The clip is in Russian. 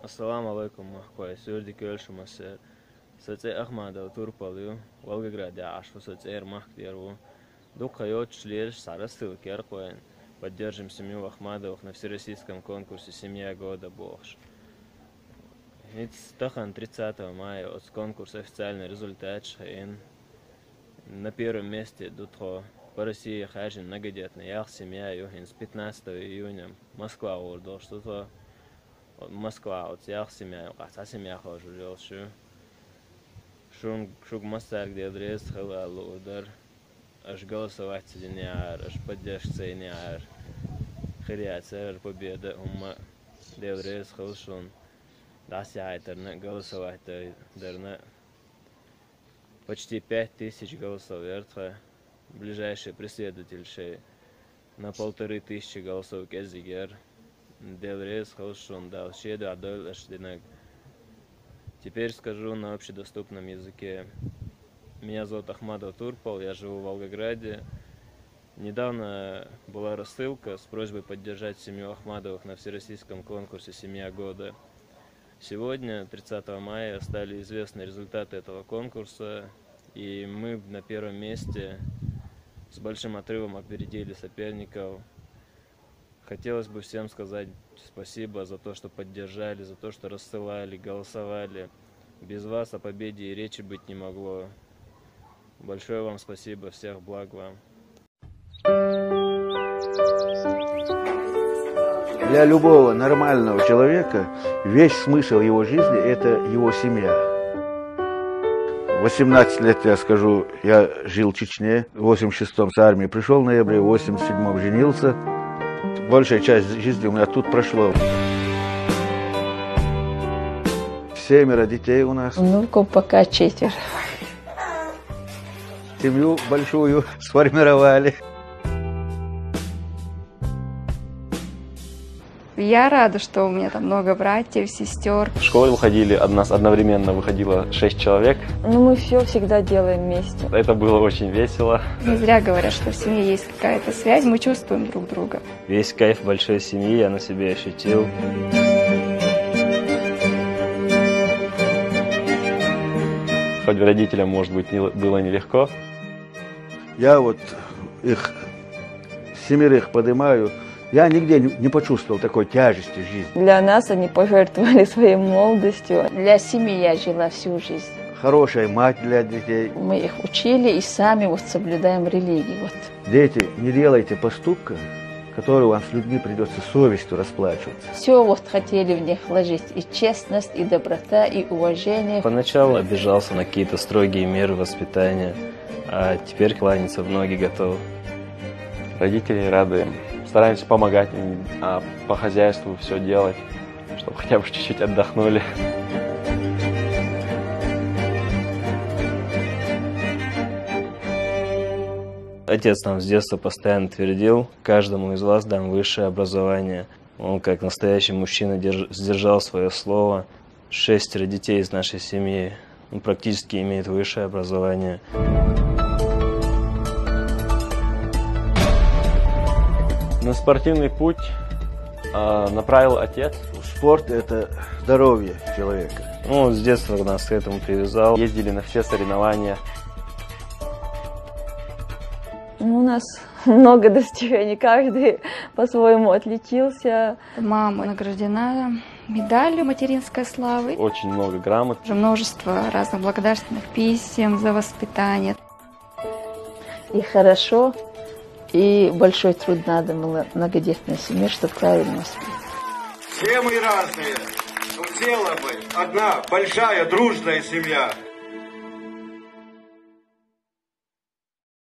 Assalamu alaikum, mahkoi, sürdi kölşümas Sace Ahmadov Turpalju, Волгограде, аж соцер Махтиру. Духа члеш сарастыл керкоин. Поддержим семью Ахмадовых на всероссийском конкурсе «Семья года Бохш». Тахан 30 мая от конкурса официальный результат шаин. На первом месте Дутхо по России хажин многодетный ях семья юхин с 15 июня Москва урдол, что-то Москва от ях семья, а семья хожу шу. Шуг массар где адрес халал удар. Аж голосовать сиденьяр, аж поддержка сиденьяр. Хряцер победа умма деврез халшун. Дасяйтерна голосовать дерна. Почти 5000 голосов вертха. Ближайший преследователь шей на 1500 голосов кезигер. Деврез халшун дал шеду адоль ашдинаг. Теперь скажу на общедоступном языке. Меня зовут Ахмадов Турпал, я живу в Волгограде. Недавно была рассылка с просьбой поддержать семью Ахмадовых на всероссийском конкурсе «Семья года». Сегодня, 30 мая, стали известны результаты этого конкурса, и мы на первом месте с большим отрывом опередили соперников. Хотелось бы всем сказать спасибо за то, что поддержали, за то, что рассылали, голосовали. Без вас о победе и речи быть не могло. Большое вам спасибо, всех благ вам. Для любого нормального человека весь смысл его жизни – это его семья. 18 лет, я скажу, я жил в Чечне, в 86-м с армии пришел в ноябре, в 87-м женился. Большая часть жизни у меня тут прошло. 7 детей у нас. Внуков пока 4. Семью большую сформировали. Я рада, что у меня там много братьев, сестер. В школе выходили, у нас одновременно выходило 6 человек. Ну, мы все всегда делаем вместе. Это было очень весело. Не зря говорят, что в семье есть какая-то связь, мы чувствуем друг друга. Весь кайф большой семьи я на себе ощутил. Хоть родителям, может быть, было нелегко. Я вот их 7 поднимаю. Я нигде не почувствовал такой тяжести жизни. Для нас они пожертвовали своей молодостью. Для семьи я жила всю жизнь. Хорошая мать для детей. Мы их учили и сами вот соблюдаем религию. Вот. Дети, не делайте поступка, который вам с людьми придется совестью расплачиваться. Все вот хотели в них вложить и честность, и доброта, и уважение. Поначалу обижался на какие-то строгие меры воспитания, а теперь кланяться в ноги готов. Родители рады. Стараемся помогать им, а по хозяйству все делать, чтобы хотя бы чуть-чуть отдохнули. Отец нам с детства постоянно твердил: каждому из вас дам высшее образование. Он, как настоящий мужчина, сдержал свое слово. 6 детей из нашей семьи практически имеют высшее образование. На спортивный путь направил отец. Спорт – это здоровье человека. Ну, с детства нас к этому привязал. Ездили на все соревнования. У нас много достижений, каждый по-своему отличился. Мама награждена медалью материнской славы. Очень много грамот. Уже множество разных благодарственных писем за воспитание. И хорошо, и большой труд надо было многодетной семье, чтобы правильно воспитать. Все мы разные, но в целом мы одна большая дружная семья.